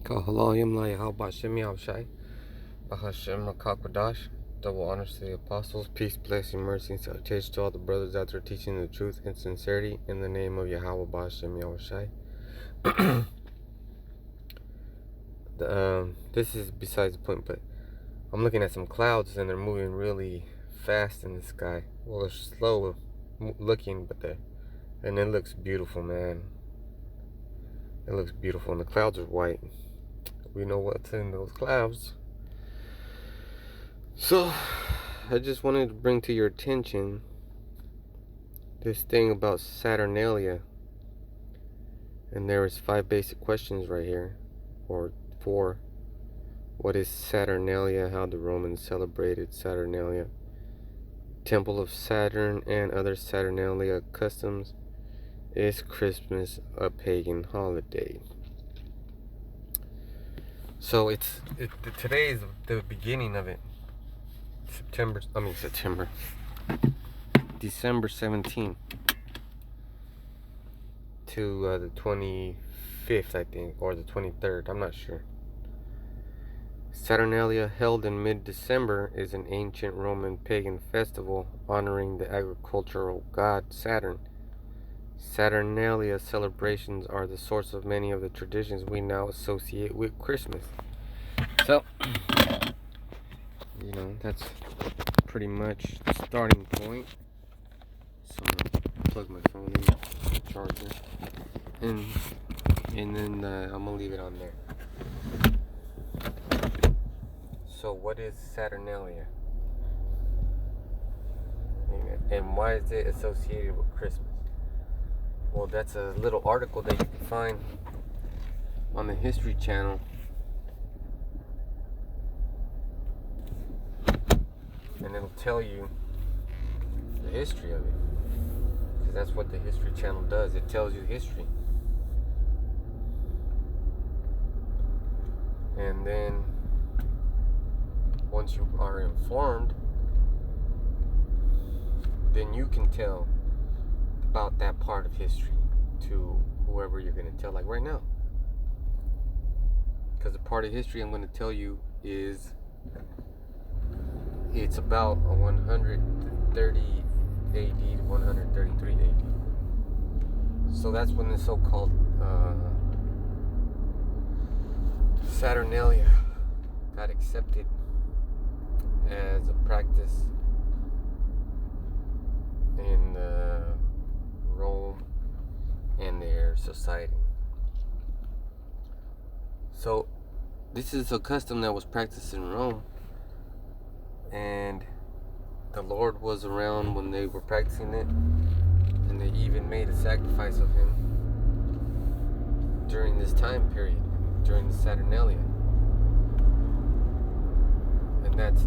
Kahalayim la Yahweh Shai, Bahashem Rakakwadash. Double honors to the apostles, peace, blessing, mercy, and salutation to all the brothers out there teaching the truth and sincerity in the name of Yahweh Bahashem Yahweh Shai. This is besides the point, but I'm looking at some clouds and they're moving really fast in the sky. Well, they're slow looking, and it looks beautiful, man. It looks beautiful, and the clouds are white. We know what's in those clouds. So, I just wanted to bring to your attention this thing about Saturnalia. And there is 5 basic questions right here, or 4. What is Saturnalia? How the Romans celebrated Saturnalia. Temple of Saturn and other Saturnalia customs. Is Christmas a pagan holiday? So today is the beginning of it. December 17th to the 25th, I think, or the 23rd, I'm not sure. Saturnalia, held in mid-December, is an ancient Roman pagan festival honoring the agricultural god Saturn. Saturnalia celebrations are the source of many of the traditions we now associate with Christmas. So, that's pretty much the starting point. So I'm gonna plug my phone in the charger, and then I'm gonna leave it on there. So what is Saturnalia, and why is it associated with Christmas? Well, that's a little article that you can find on the History Channel. And it'll tell you the history of it. Because that's what the History Channel does. It tells you history. And then, once you are informed, then you can tell about that part of history to whoever you're going to tell, like right now. Because the part of history I'm going to tell you is, it's about 130 AD to 133 AD. So that's when the so-called Saturnalia got accepted as a practice in Rome and their society. So this is a custom that was practiced in Rome, and the Lord was around when they were practicing it, and they even made a sacrifice of him during this time period, during the Saturnalia. And that's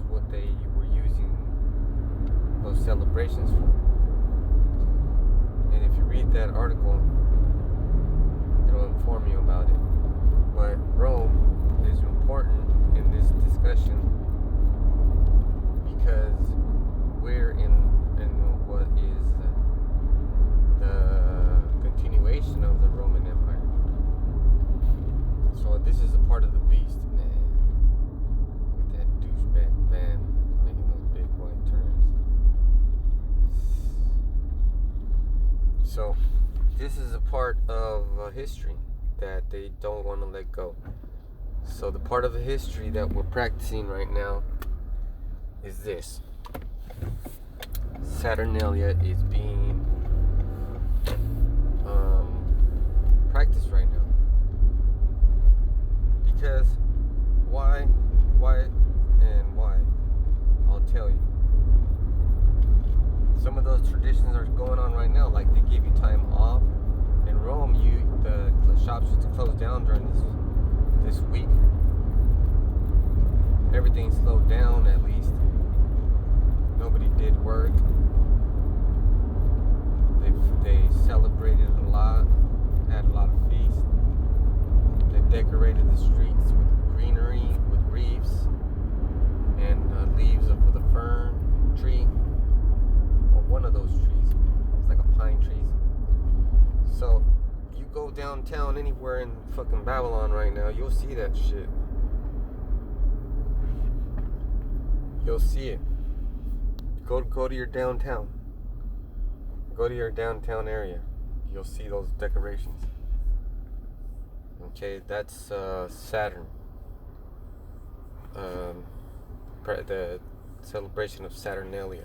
what they were using those celebrations for. And if you read that article, it'll inform you about it. But Rome is important in this discussion because we're in what is the continuation of the Roman Empire. So this is a part of the beast, man. Look at that douchebag van making those big white turns. So this is a part of history that they don't want to let go. So the part of the history that we're practicing right now is this. Saturnalia is being practiced right now. Because why, and why? I'll tell you. Some of those traditions are going on right now, like they give you time off. In Rome, the shops used to close down during this week. Everything slowed down, at least. Nobody did work. They celebrated a lot, had a lot of feasts. They decorated the streets with greenery, with wreaths, and leaves of the fern tree, or one of those trees. It's like a pine tree. So you go down downtown anywhere in fucking Babylon right now, you'll see that shit. You'll see it. Go to your downtown. Go to your downtown area. You'll see those decorations. Okay, that's Saturn. The celebration of Saturnalia.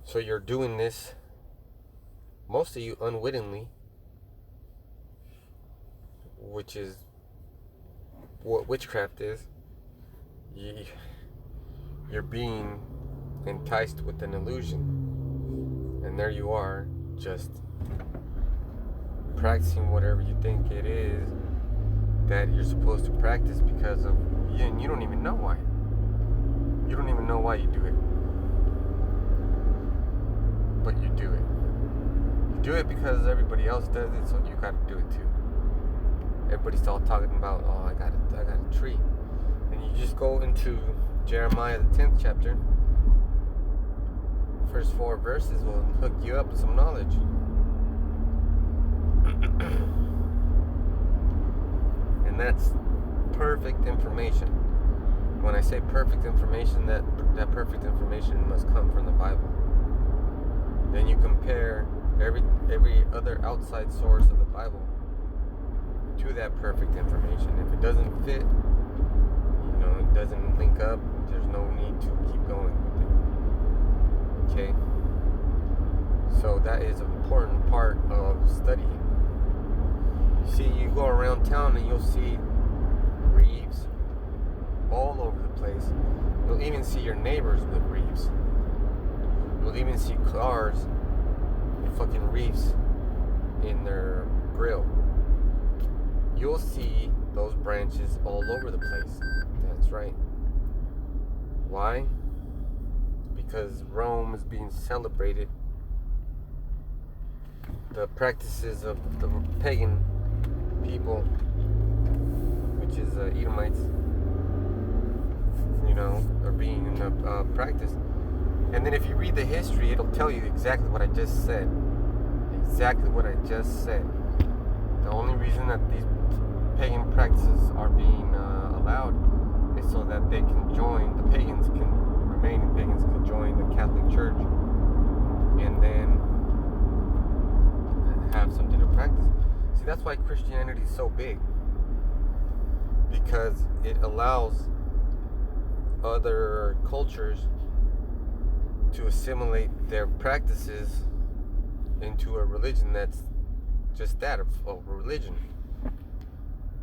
So you're doing this, most of you unwittingly, which is what witchcraft is. You're being enticed with an illusion, and there you are, just practicing whatever you think it is that you're supposed to practice because of you, and you don't even know why. You don't even know why you do it, but you do it. You do it because everybody else does it, so you got to do it too. Everybody's all talking about, oh, I got a tree, and you just go into Jeremiah the 10th chapter. First 4 verses will hook you up with some knowledge. And that's perfect information. When I say perfect information, that perfect information must come from the Bible. Then you compare every other outside source of the Bible to that perfect information. If it doesn't fit, it doesn't link up, there's no need to keep going with it. Okay? So that is an important part of studying. See, you go around town and you'll see reefs all over the place. You'll even see your neighbors with reefs. You'll even see cars with fucking reefs in their grill. You'll see those branches all over the place. That's right. Why? Because Rome is being celebrated. The practices of the pagan people, which is Edomites, are being practiced. And then if you read the history, it'll tell you exactly what I just said. Exactly what I just said. The only reason that these pagan practices are being allowed is so that they can join, remaining pagans can join the Catholic Church and then have something to practice. See, that's why Christianity is so big, because it allows other cultures to assimilate their practices into a religion that's just that, a religion.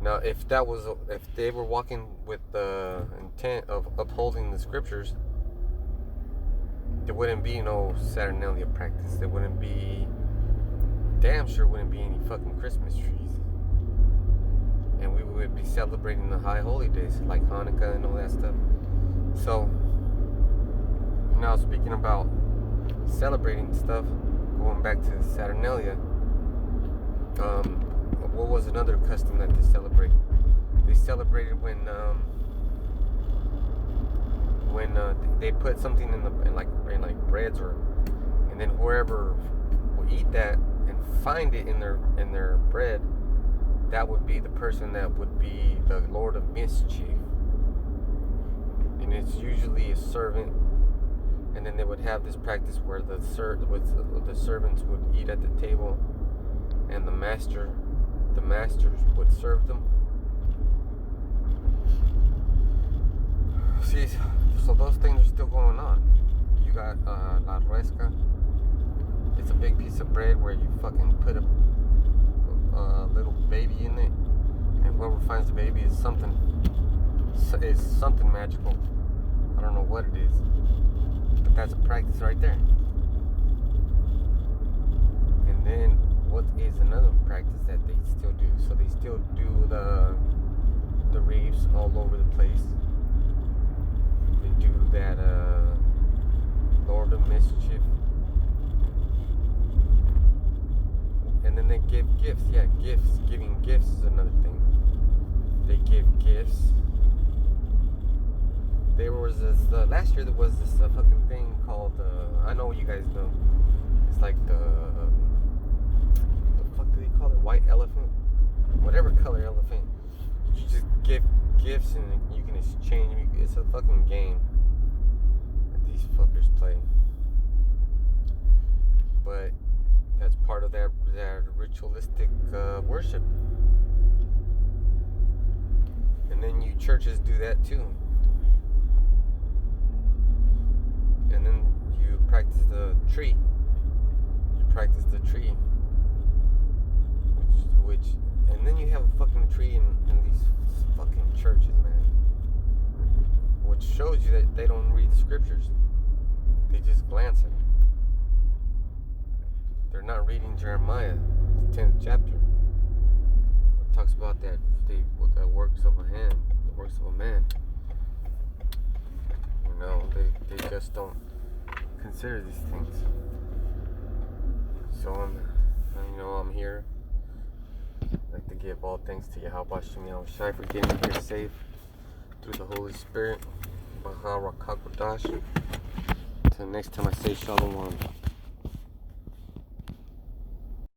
Now, if they were walking with the intent of upholding the scriptures, there wouldn't be no Saturnalia practice. There wouldn't be, damn sure wouldn't be any fucking Christmas trees. And we would be celebrating the high holy days like Hanukkah and all that stuff. So, now speaking about celebrating stuff, going back to Saturnalia, what was another custom that they celebrated? They celebrated when they put something in like breads, and then whoever will eat that and find it in their bread, that would be the person that would be the Lord of Mischief. And it's usually a servant. And then they would have this practice where the servants would eat at the table, and the masters would serve them. See, so those things are still going on. You got la ruesca. It's a big piece of bread where you fucking put a little baby in it, and whoever finds the baby is something magical. I don't know what it is, but that's a practice right there. And then what is another practice that they still do? So they still do the reefs all over the place. They do that Lord of Mischief. And then they give gifts. Yeah, gifts. Giving gifts is another thing. They give gifts. There was this last year. There was this fucking thing called I know you guys know. It's like the fuck do they call it? White elephant. a fucking game that these fuckers play. But that's part of that ritualistic worship. And then you churches do that too. And then you practice the tree. And then you have a fucking tree in these fucking churches, man. Which shows you that they don't read the scriptures. They just glance at it. They're not reading Jeremiah, the 10th chapter. It talks about the works of a hand, the works of a man. You know, they just don't consider these things. So I'm here. I'd like to give all thanks to Yahweh Shem Yahushai for getting me here safe through the Holy Spirit. Baha Rakakodash. Until next time I say Shalom.